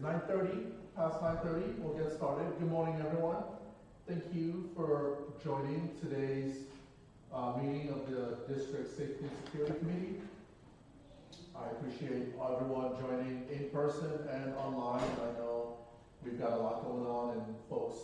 9:30, past 9:30. We'll get started. Good morning, everyone. Thank you for joining today's meeting of the District Safety and Security Committee. I appreciate everyone joining in person and online. I know we've got a lot going on and folks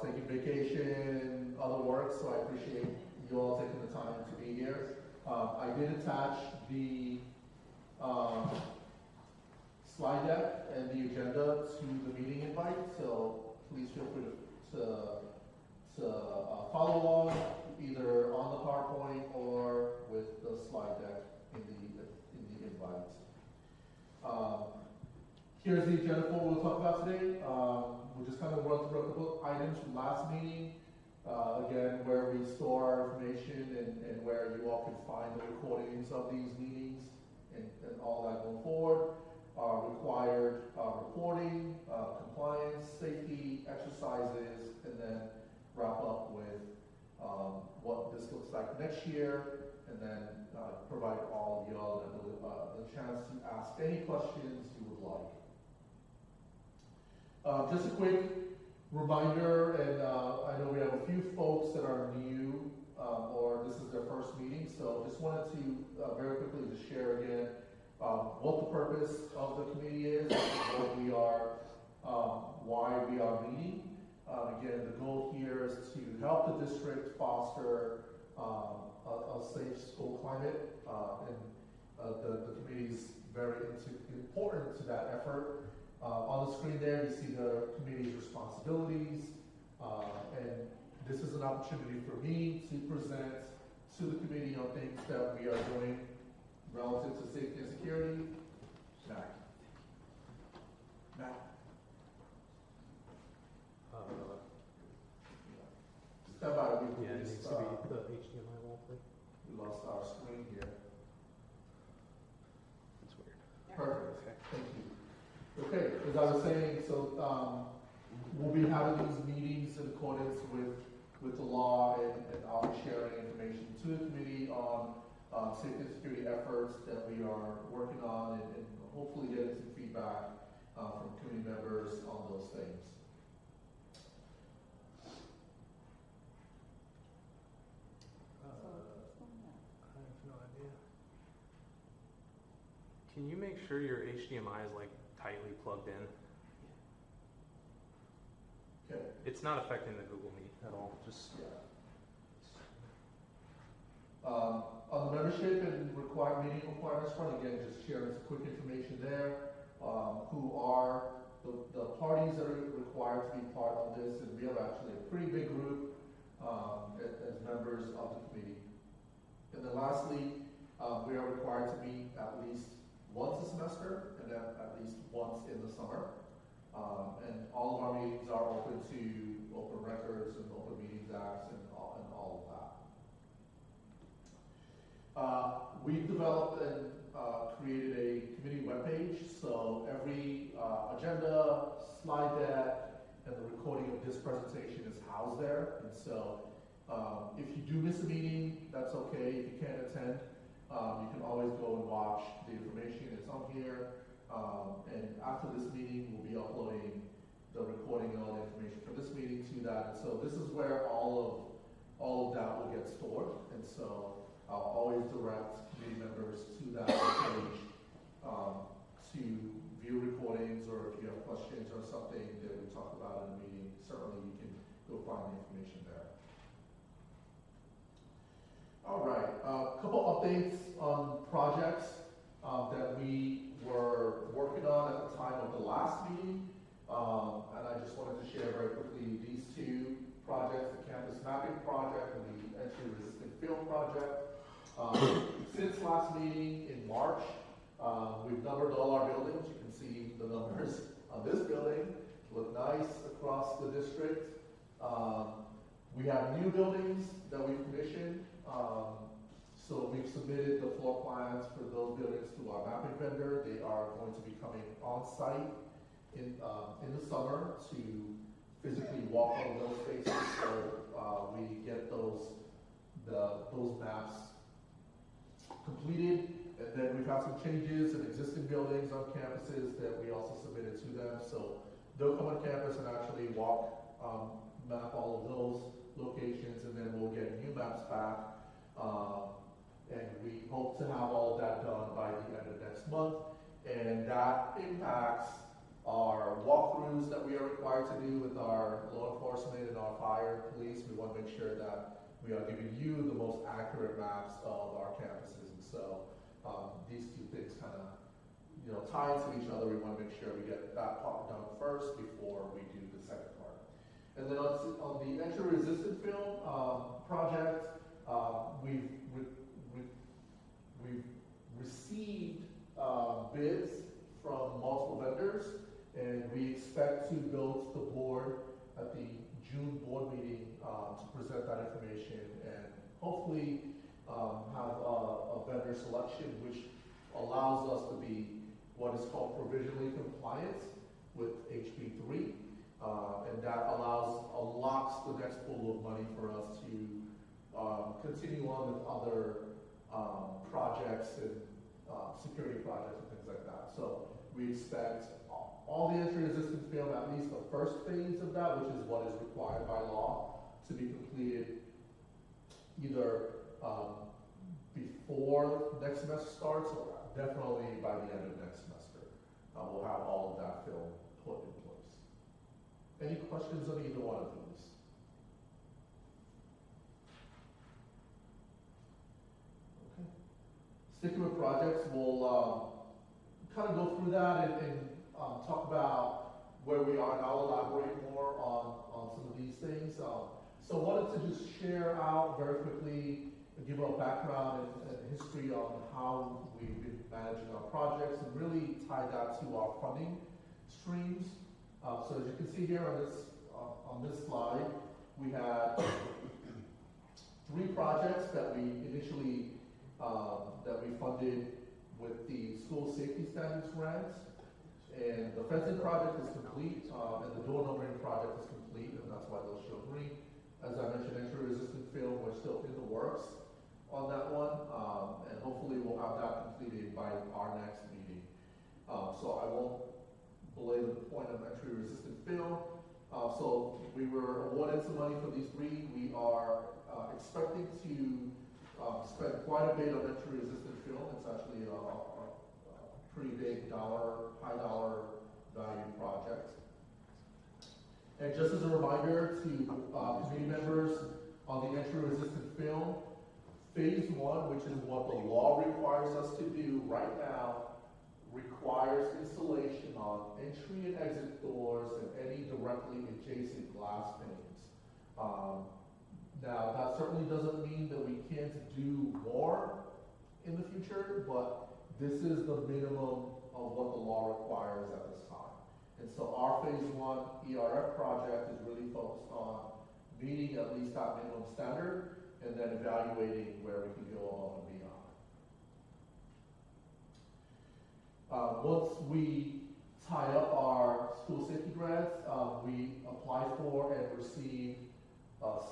taking vacation and other work, so I appreciate you all taking the time to be here. I did attach the slide deck and the agenda to the meeting invite, so please feel free to follow along either on the PowerPoint or with the slide deck in the invite. Here's the agenda for what we'll talk about today. We'll just kind of run through a couple of items from last meeting. Again, where we store our information and where you all can find the recordings of these meetings and all that going forward. Required reporting, compliance, safety, exercises, and then wrap up with what this looks like next year, and then provide all of y'all the chance to ask any questions you would like. Just a quick reminder, and I know we have a few folks that are new or this is their first meeting, so just wanted to very quickly just share again what the purpose of the committee is, what we are, why we are meeting. Again, the goal here is to help the district foster a safe school climate, and the committee is very important to that effort. On the screen there, you see the committee's responsibilities, and this is an opportunity for me to present to the committee on things that we are doing relative to safety and security. Matt. Step by. Yeah, it needs to be the HDMI wall thing. We lost our screen here. That's weird. Perfect. Okay. Thank you. Okay, as I was saying, so we'll be having these meetings in accordance with the law, and I'll be sharing information to the committee on safety and security efforts that we are working on, and hopefully getting some feedback from community members on those things. I have no idea. Can you make sure your HDMI is like tightly plugged in? Okay. It's not affecting the Google Meet at all. Just yeah. On the membership and meeting requirements front, again, just sharing some quick information there. Who are the parties that are required to be part of this, and we have actually a pretty big group as members of the committee. And then lastly, we are required to meet at least once a semester, and then at least once in the summer. And all of our meetings are open to open records and open meetings acts and all of that. We've developed and created a committee webpage, so every agenda, slide deck, and the recording of this presentation is housed there. And so if you do miss a meeting, that's okay. If you can't attend, you can always go and watch the information. It's on here. And after this meeting, we'll be uploading the recording and all the information for this meeting to that. And so this is where all of that will get stored. And so I'll always direct committee members to that page to view recordings, or if you have questions or something that we talk about in the meeting, certainly you can go find the information there. All right, a couple updates on projects that we were working on at the time of the last meeting, and I just wanted to share very quickly these two projects, the campus mapping project and the entry-resistant film project. Since last meeting in March, we've numbered all our buildings. You can see the numbers on this building. Look nice across the district. We have new buildings that we've commissioned. So we've submitted the floor plans for those buildings to our mapping vendor. They are going to be coming on site in the summer to physically walk over those spaces. So we get those maps completed, and then we we've had some changes in existing buildings on campuses that we also submitted to them. So they'll come on campus and actually walk, map all of those locations, and then we'll get new maps back. And we hope to have all of that done by the end of next month. And that impacts our walkthroughs that we are required to do with our law enforcement and our fire, police. We want to make sure that we are giving you the most accurate maps of our campuses. And so these two things kind of, tie into each other. We want to make sure we get that part done first before we do the second part. And then on the entry-resistant film project, we've received bids from multiple vendors, and we expect to go to the board at the June board meeting to present that information and hopefully have a vendor selection which allows us to be what is called provisionally compliant with HB3, and that unlocks the next pool of money for us to continue on with other projects and security projects and things like that. So we expect all the entry-resistant film, at least the first phase of that, which is what is required by law, to be completed either before next semester starts or definitely by the end of next semester. We'll have all of that film put in place. Any questions on either one of these? Okay. Sticking with projects, we'll kind of go through that and talk about where we are, and I'll elaborate more on some of these things. So I wanted to just share out very quickly, give a background and history on how we've been managing our projects and really tie that to our funding streams. So as you can see here on this slide, we had 3 projects that we initially funded with the school safety standards grants. And the fencing project is complete, and the door numbering project is complete, and that's why those show green. As I mentioned, entry-resistant film, we're still in the works on that one, and hopefully we'll have that completed by our next meeting. So I won't belabor the point of entry-resistant film. So we were awarded some money for these 3. We are expecting to spend quite a bit on entry-resistant film. It's actually a pretty big high dollar value project. And just as a reminder to committee members on the entry-resistant film, phase 1, which is what the law requires us to do right now, requires installation on entry and exit doors and any directly adjacent glass panes. Now, that certainly doesn't mean that we can't do more in the future, but this is the minimum of what the law requires at this time. And so our phase 1 ERF project is really focused on meeting at least that minimum standard and then evaluating where we can go above and beyond. Once we tie up our school safety grants, we apply for and receive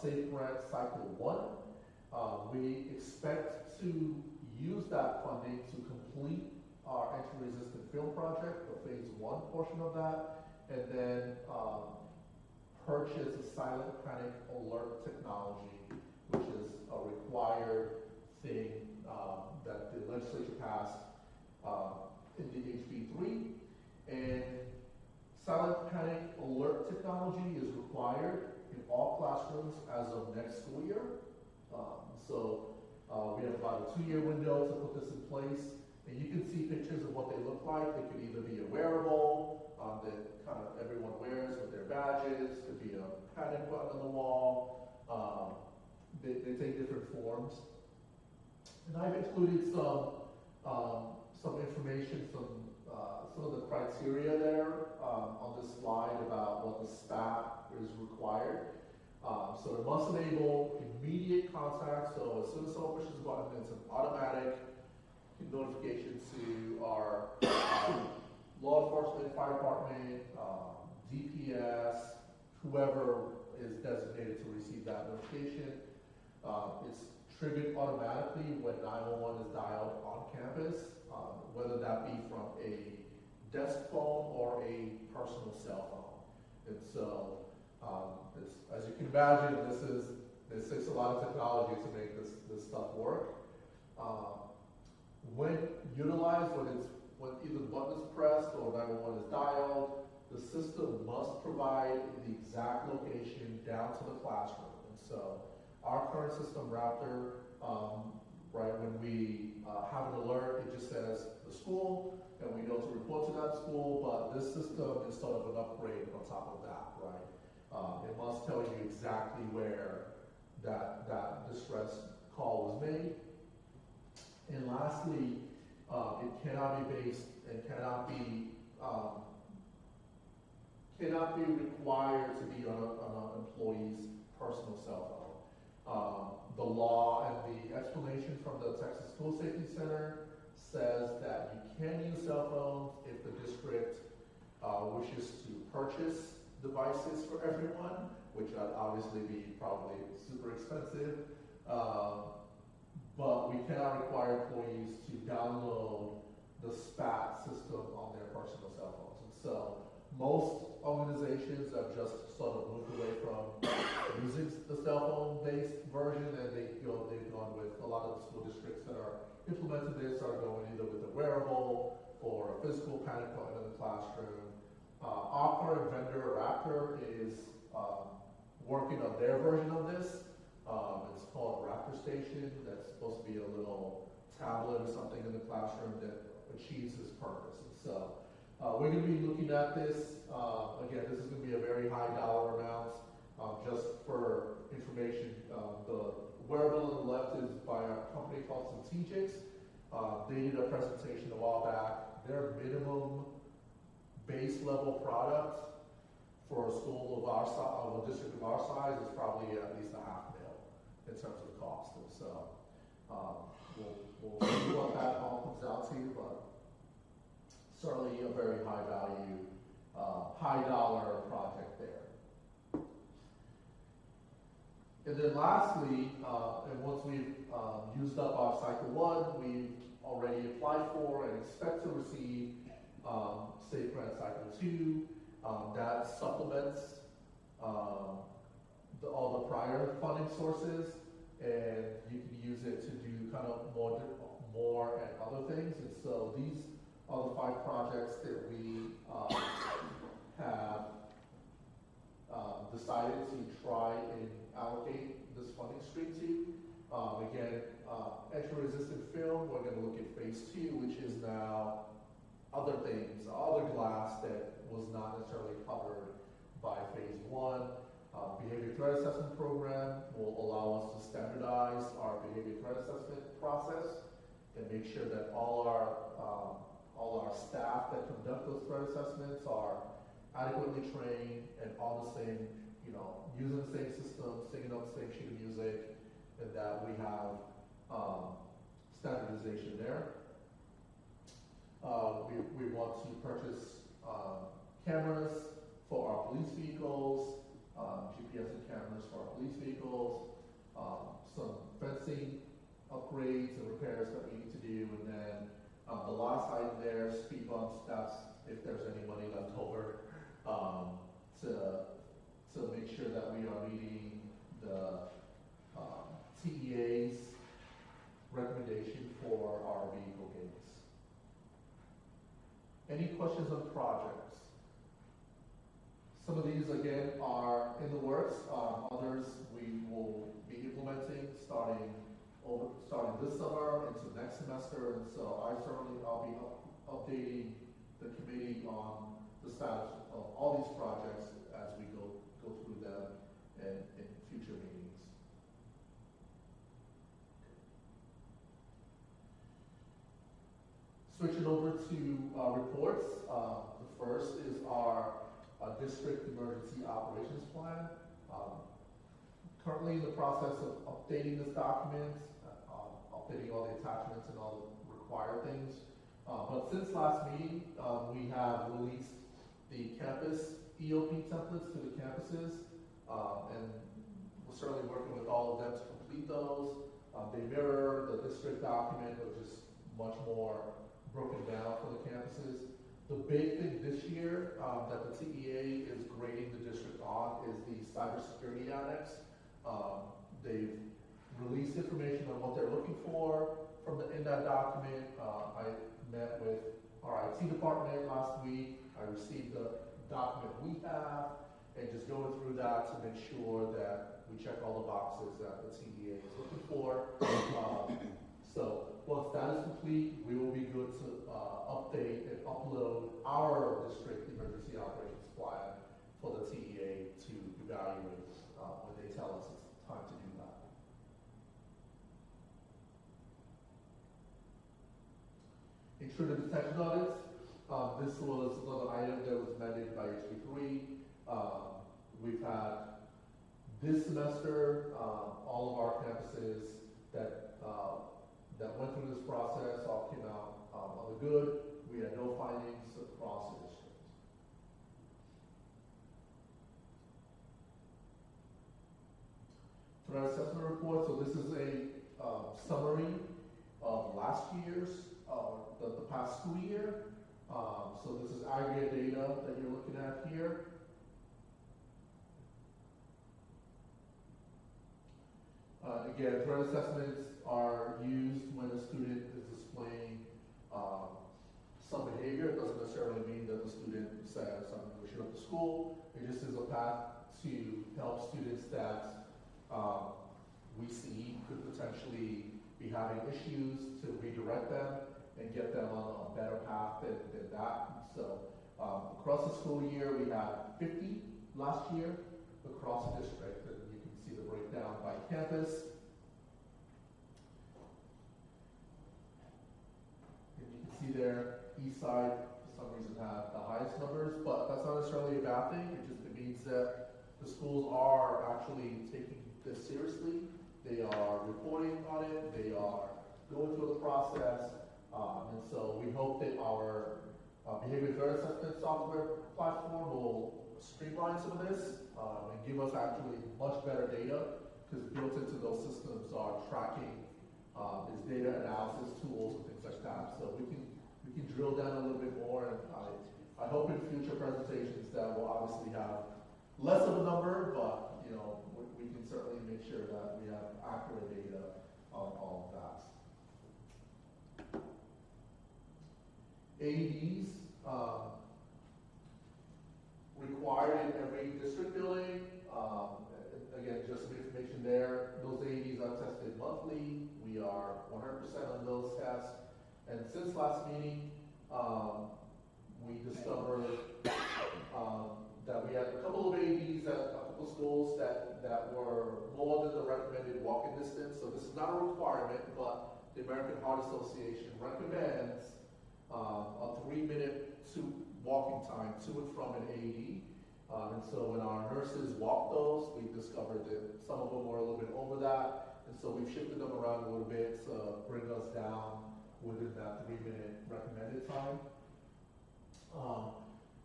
Safe Grant Cycle 1. We expect to use that funding to complete our entry-resistant film project, the phase 1 portion of that, and then purchase a silent panic alert technology, which is a required thing that the legislature passed in the HB3. And silent panic alert technology is required in all classrooms as of next school year. We have about a 2-year window to put this in place. And you can see pictures of what they look like. They could either be a wearable that kind of everyone wears with their badges. Could be a panic button on the wall. They take different forms. And I've included some information, some of the criteria there on this slide about what the staff is required. So it must enable immediate contact. So as soon as someone pushes the button, it's an automatic notification to our law enforcement, fire department, DPS, whoever is designated to receive that notification. It's triggered automatically when 911 is dialed on campus. whether that be from a desk phone or a personal cell phone. And so, as you can imagine, this takes a lot of technology to make this stuff work. When utilized, when either the button is pressed or 911 is dialed, the system must provide the exact location down to the classroom. And so our current system, Raptor, right, when we have an alert, it just says the school, and we know to report to that school, but this system is sort of an upgrade on top of that, right? It must tell you exactly where that distress call was made. And lastly, it cannot be based and cannot be required to be on an employee's personal cell phone. The law and the explanation from the Texas School Safety Center says that you can use cell phones if the district wishes to purchase devices for everyone, which would obviously be probably super expensive. But we cannot require employees to download the SPAT system on their personal cell phones. And so most organizations have just sort of moved away from using the cell phone-based version, and they've gone with a lot of school districts that are implemented this are going either with a wearable or a physical panic button in the classroom. Our current vendor, Raptor, is working on their version of this. It's called Raptor Station. That's supposed to be a little tablet or something in the classroom that achieves this purpose. And so we're going to be looking at this. Again, this is going to be a very high dollar amount. Just for information, the wearable on the left is by a company called Strategics. They did a presentation a while back. Their minimum base level product for a school of our size, of a district of our size, is probably at least $500,000 in terms of cost. And so we'll see what that all comes out to, but certainly a very high value, high dollar project there. And then lastly, and once we've used up our cycle 1, we've already applied for and expect to receive Safe Grant Cycle 2. That supplements all the prior funding sources, and you can use it to do kind of more and other things. And so these are the 5 projects that we have decided to try and allocate this funding stream to. Again, entry-resistant film, we're going to look at phase 2, which is now other things, other glass that was not necessarily covered by phase 1. Behavior threat assessment program will allow us to standardize our behavior threat assessment process and make sure that all our staff that conduct those threat assessments are adequately trained and on the same, using the same system, singing up the same sheet of music, and that we have standardization there. We want to purchase cameras for our police vehicles, GPS and cameras for our police vehicles, some fencing upgrades and repairs that we need to do, and then the last item there, speed bumps, that's if there's any money left over, to make sure that we are meeting the TEA's recommendation for our vehicle gates. Any questions on projects? Some of these, again, are in the works. Others we will be implementing starting this summer into next semester. And so I'll be updating the committee on the status of all these projects as we go through them in future meetings. Switching over to reports. The first is our district emergency operations plan. Currently in the process of updating this document, updating all the attachments and all the required things. But since last meeting, we have released the campus EOP templates to the campuses, and we're certainly working with all of them to complete those. They mirror the district document, which is much more broken down for the campuses. The big thing this year that the TEA is grading the district on is the cybersecurity annex. They've released information on what they're looking for in that document. I met with our IT department last week. I received the document we have, and just going through that to make sure that we check all the boxes that the TEA is looking for. So once that is complete, we will be good to update and upload our district emergency operations plan for the TEA to evaluate when they tell us it's time to do that. Intruder detection audits. This was another item that was mandated by HB3. We've had this semester, all of our campuses that went through this process all came out on the good. We had no findings across the district. Threat assessment report. So this is a summary of last year's, the past school year. So this is aggregate data that you're looking at here. Again, threat assessments are used when a student is displaying some behavior. It doesn't necessarily mean that the student says, I'm going to show up to school. It just is a path to help students that we see could potentially be having issues to redirect them and get them on a better path than that. So across the school year, we had 50 last year across the district, and you can see the breakdown by campus. And you can see there, east side, for some reason, had the highest numbers, but that's not necessarily a bad thing. It means that the schools are actually taking this seriously. They are reporting on it. They are going through the process. And so we hope that our behavior threat assessment software platform will streamline some of this and give us actually much better data, because built into those systems are tracking, is data analysis tools and things like that. So we can drill down a little bit more, and I hope in future presentations that we'll obviously have less of a number, but you know we can certainly make sure that we have accurate data on all of that. AEDs required in every district building. Again, just some information there. Those AEDs are tested monthly. We are 100% on those tests. And since last meeting, we discovered that we had a couple of AEDs at a couple of schools that were more than the recommended walking distance. So this is not a requirement, but the American Heart Association recommends a 3-minute walking time to and from an AED. And so when our nurses walked those, we discovered that some of them were a little bit over that. And so we've shifted them around a little bit to bring us down within that 3-minute recommended time.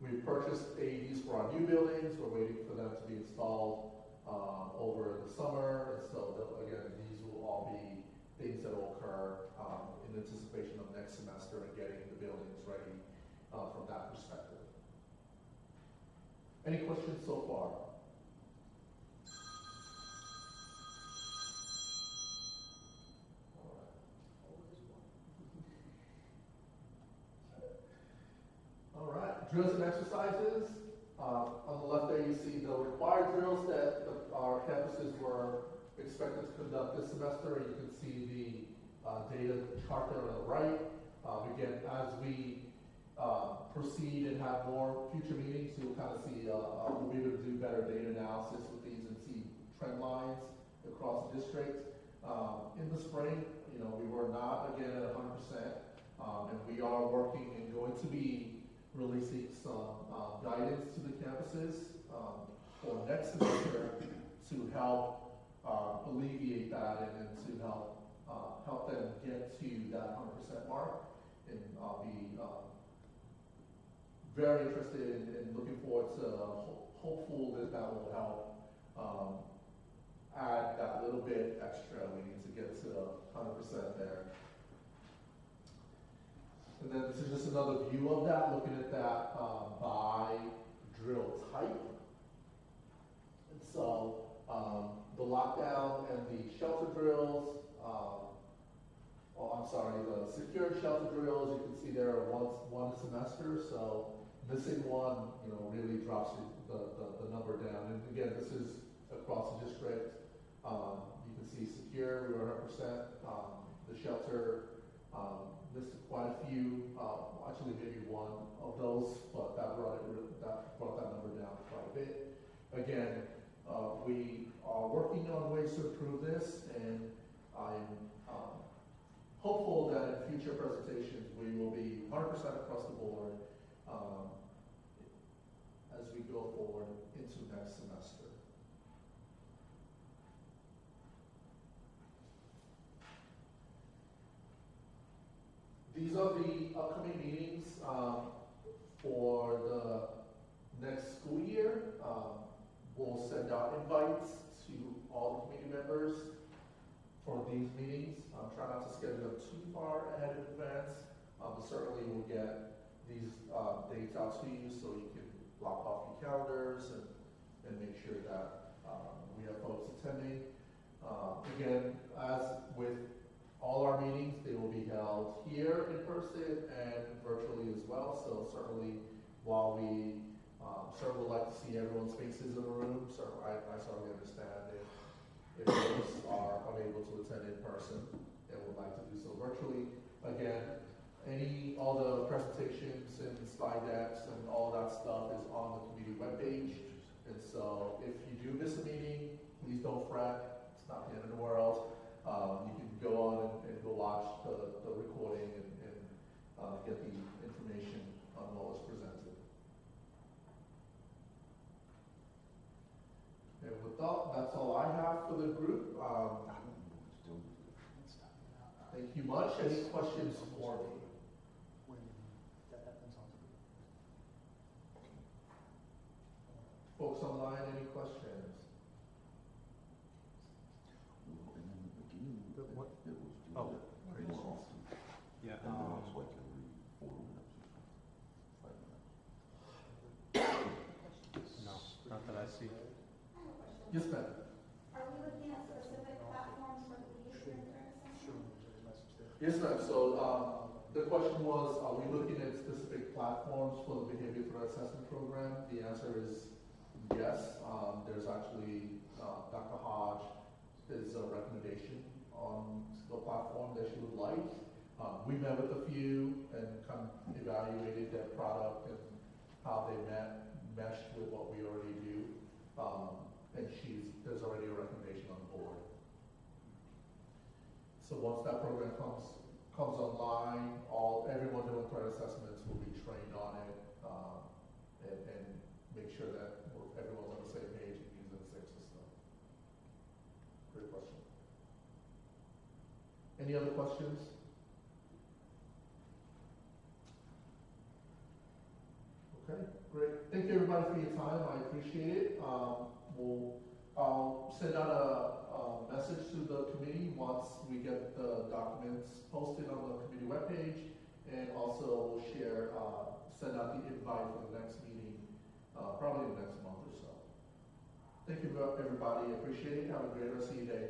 We've purchased AEDs for our new buildings. We're waiting for them to be installed over the summer. And so again, these will all be things that will occur in anticipation of next semester and getting the buildings ready from that perspective. Any questions so far? All right, drills and exercises. On the left there you see the required drills that our campuses were expected to conduct this semester. You can see the data chart there on the right. Again, as we proceed and have more future meetings, you'll kind of see, we'll be able to do better data analysis with these and see trend lines across the district. In the spring, you know, we were not again at 100%, and we are working and going to be releasing some guidance to the campuses for next semester to help alleviate that and to help them get to that 100% mark. And I'll be very interested in looking forward to hopeful that will help add that little bit extra we need to get to 100% there. And then this is just another view of that, looking at that by drill type. And so the lockdown and the shelter drills, the secured shelter drills, you can see there are one semester, so missing one, really drops the number down. And again, this is across the district. You can see secure, we were 100%. The shelter missed quite a few, actually maybe one of those, but that brought that number down quite a bit. Again, we are working on ways to improve this, and I'm hopeful that in future presentations we will be 100% across the board as we go forward into next semester. These are the upcoming meetings for the next school year. We'll send out invites to all the committee members for these meetings. Try not to schedule them too far ahead in advance, but certainly we'll get these dates out to you so you can block off your calendars and make sure that we have folks attending. Again, as with all our meetings, they will be held here in person and virtually as well. So certainly, while we certainly would like to see everyone's faces in the room, so I certainly understand if folks are unable to attend in person and would like to do so virtually. Again, all the presentations and slide decks and all that stuff is on the committee webpage. And so if you do miss a meeting, please don't fret. It's not the end of the world. You can go on and go watch the recording and get the information on what was presented. And with that, that's all I have for the group. Thank you much. Any questions for me? Folks online, any questions? What? Oh, yeah. No, not that I see. Yes, ma'am. Are we looking at specific platforms for the behavior assessment? Yes, ma'am. So the question was, are we looking at specific platforms for the behavior threat assessment program? The answer is yes. There's actually Dr. Hodge is a recommendation on the platform that she would like. We met with a few and kind of evaluated their product and how they meshed with what we already do. And there's already a recommendation on the board. So once that program comes online, everyone doing threat assessments will be trained on it and make sure that everyone's on the same page and using the same system. Great question. Any other questions? Okay, great. Thank you everybody for your time. I appreciate it. I'll send out a message to the committee once we get the documents posted on the committee webpage, and also we'll send out the invite for the next meeting, probably in the next month or so. Thank you everybody. I appreciate it. Have a great rest of your day.